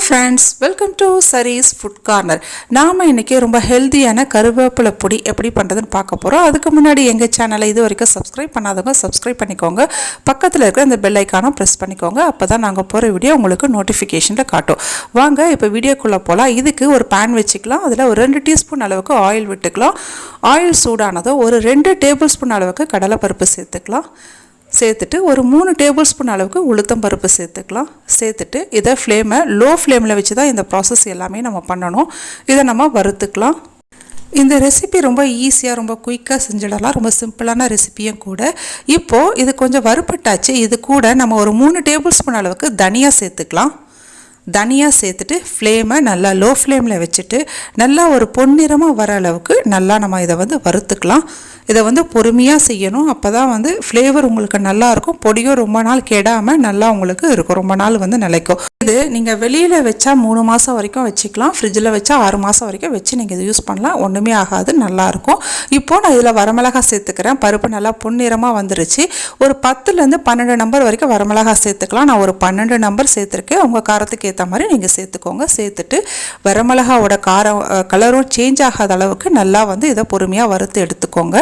Friends, welcome to Sari's food corner. நாம் இன்றைக்கி ரொம்ப ஹெல்த்தியான கருவேப்பிலை பொடி எப்படி பண்ணுறதுன்னு பார்க்க போகிறோம். அதுக்கு முன்னாடி எங்கள் சேனலை இது வரைக்கும் சப்ஸ்கிரைப் பண்ணாதவங்க சப்ஸ்கிரைப் பண்ணிக்கோங்க. பக்கத்தில் இருக்கிற இந்த பெல் ஐக்கானை ப்ரெஸ் பண்ணிக்கோங்க. அப்போ தான் நாங்கள் போகிற வீடியோ உங்களுக்கு நோட்டிஃபிகேஷனில் காட்டும். வாங்க இப்போ வீடியோக்குள்ளே போகலாம். இதுக்கு ஒரு பேன் வச்சுக்கலாம். அதில் ஒரு 2 டீஸ்பூன் அளவுக்கு ஆயில் விட்டுக்கலாம். ஆயில் சூடானதும் ஒரு 2 டேபிள் ஸ்பூன் அளவுக்கு கடலைப்பருப்பு சேர்த்துக்கலாம். சேர்த்துட்டு ஒரு 3 டேபிள் ஸ்பூன் அளவுக்கு உளுத்தம் பருப்பு சேர்த்துக்கலாம். சேர்த்துட்டு இதை லோ ஃப்ளேமில் வச்சு தான் இந்த ப்ராசஸ் எல்லாமே நம்ம பண்ணணும். இதை நம்ம வறுத்துக்கலாம். இந்த ரெசிபி ரொம்ப ஈஸியாக ரொம்ப குயிக்காக செஞ்சிடலாம். ரொம்ப சிம்பிளான ரெசிபியும் கூட. இப்போது இது கொஞ்சம் வறுப்பட்டாச்சு. இது கூட நம்ம ஒரு 3 டேபிள் ஸ்பூன் அளவுக்கு தனியா சேர்த்துக்கலாம். தனியாக சேர்த்துட்டு ஃப்ளேமை நல்லா லோ ஃப்ளேமில் வச்சுட்டு நல்லா ஒரு பொன்னிறமாக வர அளவுக்கு நல்லா நம்ம இதை வறுத்துக்கலாம். இதை பொறுமையாக செய்யணும். அப்போ தான் ஃப்ளேவர் உங்களுக்கு நல்லாயிருக்கும். பொடியும் ரொம்ப நாள் கெடாமல் நல்லா உங்களுக்கு இருக்கும். ரொம்ப நாள் நிலைக்கும். இது நீங்கள் வெளியில் வச்சா 3 மாதம் வரைக்கும் வச்சுக்கலாம். ஃப்ரிட்ஜில் வச்சா 6 மாதம் வரைக்கும் வச்சு நீங்கள் இதை யூஸ் பண்ணலாம். ஒன்றுமே ஆகாது, நல்லாயிருக்கும். இப்போது நான் இதில் வரமிளகாய் சேர்த்துக்கிறேன். பருப்பு நல்லா பொன்னிறமாக வந்துருச்சு. ஒரு 10லேருந்து 12 நம்பர் வரைக்கும் வரமிளகாய் சேர்த்துக்கலாம். நான் ஒரு 12 நம்பர் சேர்த்துருக்கேன். உங்கள் காரத்துக்கு ஏற்ற மாதிரி நீங்கள் சேர்த்துக்கோங்க. சேர்த்துட்டு வரமிளகாவோட கலரும் சேஞ்ச் ஆகாத அளவுக்கு நல்லா இதை பொறுமையாக வறுத்து எடுத்துக்கோங்க.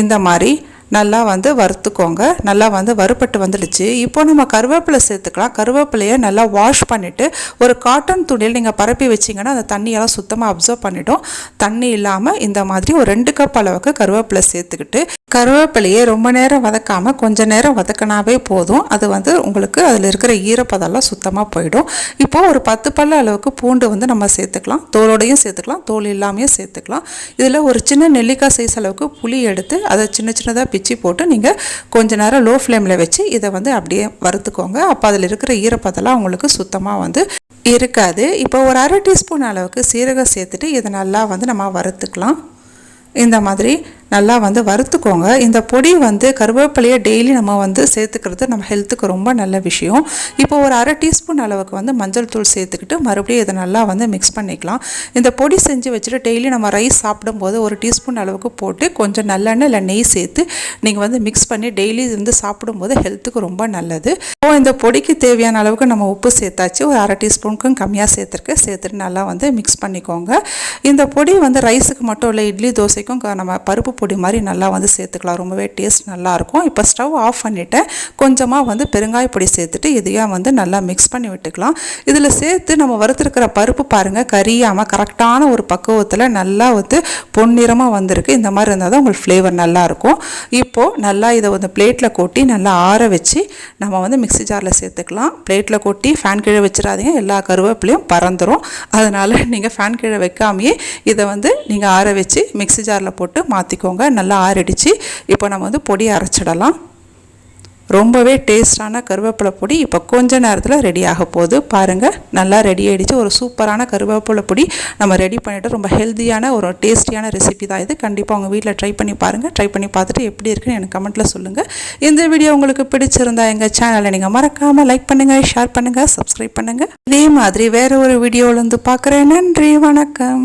இந்த மாதிரி நல்லா வறுத்துக்கோங்க. நல்லா வறுப்பட்டு வந்துடுச்சு. இப்போ நம்ம கருவேப்பிலை சேர்த்துக்கலாம். கருவேப்பிலையை நல்லா வாஷ் பண்ணிவிட்டு ஒரு காட்டன் துணியில் நீங்கள் பரப்பி வச்சிங்கன்னா அந்த தண்ணியெல்லாம் சுத்தமாக அப்சர்வ் பண்ணிவிடும். தண்ணி இல்லாமல் இந்த மாதிரி ஒரு 2 கப் அளவுக்கு கருவேப்பிலை சேர்த்துக்கிட்டு கருவேப்பிலையை ரொம்ப நேரம் வதக்காமல் கொஞ்சம் நேரம் வதக்கினாவே போதும். அது உங்களுக்கு அதில் இருக்கிற ஈரப்பதெல்லாம் சுத்தமாக போயிடும். இப்போது ஒரு 10 பல்ல அளவுக்கு பூண்டு நம்ம சேர்த்துக்கலாம். தோலோடையும் சேர்த்துக்கலாம், தோல் இல்லாமையும் சேர்த்துக்கலாம். இதில் ஒரு சின்ன நெல்லிக்காய் சைஸ் அளவுக்கு புளி எடுத்து அதை சின்னதாக பிச்சு போட்டு நீங்கள் கொஞ்ச நேரம் லோ ஃப்ளேமில் வச்சு இதை அப்படியே வறுத்துக்கோங்க. அப்போ அதில் இருக்கிற ஈரப்பதெல்லாம் உங்களுக்கு சுத்தமாக இருக்காது. இப்போ ஒரு 1/2 டீஸ்பூன் அளவுக்கு சீரகம் சேர்த்துட்டு இதை நல்லா நம்ம வறுத்துக்கலாம். இந்த மாதிரி நல்லா வறுத்துக்கோங்க. இந்த பொடி கருவேப்பிலையை டெய்லி நம்ம சேர்த்துக்கிறது நம்ம ஹெல்த்துக்கு ரொம்ப நல்ல விஷயம். இப்போ ஒரு 1/2 டீஸ்பூன் அளவுக்கு மஞ்சள் தூள் சேர்த்துக்கிட்டு மறுபடியும் இதை நல்லா மிக்ஸ் பண்ணிக்கலாம். இந்த பொடி செஞ்சு வச்சுட்டு டெய்லி நம்ம ரைஸ் சாப்பிடும்போது ஒரு டீஸ்பூன் அளவுக்கு போட்டு கொஞ்சம் நல்லெண்ணெய் இல்லை நெய் சேர்த்து நீங்கள் மிக்ஸ் பண்ணி டெய்லி சாப்பிடும்போது ஹெல்த்துக்கு ரொம்ப நல்லது. இப்போ இந்த பொடிக்கு தேவையான அளவுக்கு நம்ம உப்பு சேர்த்தாச்சு. ஒரு 1/2 டீஸ்பூனுக்கும் கம்மியாக சேர்த்துட்டு நல்லா மிக்ஸ் பண்ணிக்கோங்க. இந்த பொடி ரைஸுக்கு மட்டும் இல்லை, இட்லி தோசைக்கும் நம்ம பருப்பு பொடி மாதிரி நல்லா சேர்த்துக்கலாம். ரொம்பவே டேஸ்ட் நல்லாயிருக்கும். இப்போ ஸ்டவ் ஆஃப் பண்ணிவிட்டேன். கொஞ்சமாக பெருங்காய பொடி சேர்த்துட்டு இதையும் நல்லா மிக்ஸ் பண்ணி விட்டுக்கலாம். இதில் சேர்த்து நம்ம வறுத்துருக்கிற பருப்பு பாருங்கள், கரியாமல் கரெக்டான ஒரு பக்குவத்தில் நல்லா பொன்னிறமாக வந்திருக்கு. இந்த மாதிரி இருந்தால் தான் உங்களுக்கு ஃப்ளேவர் நல்லாயிருக்கும். இப்போது நல்லா இதை பிளேட்டில் கொட்டி நல்லா ஆற வச்சு நம்ம மிக்ஸி ஜாரில் சேர்த்துக்கலாம். பிளேட்டில் கொட்டி ஃபேன் கீழே வச்சிடாதீங்க, எல்லா கருவேப்பிலையும் பறந்துடும். அதனால் நீங்கள் ஃபேன் கீழே வைக்காமையே இதை நீங்கள் ஆற வச்சு மிக்ஸி ஜாரில் போட்டு மாற்றிக்கோங்க. நல்லா ஆறிடுச்சு. இப்போ நம்ம பொடி அரைச்சிடலாம். ரொம்பவே டேஸ்டான கருவேப்பிலை பொடி இப்போ கொஞ்ச நேரத்தில் ரெடி ஆக போகுது. பாருங்கள், நல்லா ரெடி ஆகிடுச்சு. ஒரு சூப்பரான கருவேப்பிலை பொடி நம்ம ரெடி பண்ணிவிட்டு ரொம்ப ஹெல்த்தியான ஒரு டேஸ்டியான ரெசிபி தான் இது. கண்டிப்பாக உங்கள் வீட்டில் ட்ரை பண்ணி பாருங்கள். ட்ரை பண்ணி பார்த்துட்டு எப்படி இருக்குன்னு எனக்கு கமெண்ட்டில் சொல்லுங்கள். இந்த வீடியோ உங்களுக்கு பிடிச்சிருந்தா எங்கள் சேனலை நீங்கள் மறக்காமல் லைக் பண்ணுங்கள், ஷேர் பண்ணுங்கள், சப்ஸ்கிரைப் பண்ணுங்கள். இதே மாதிரி வேறு ஒரு வீடியோவிலேருந்து பார்க்குறேன். நன்றி, வணக்கம்.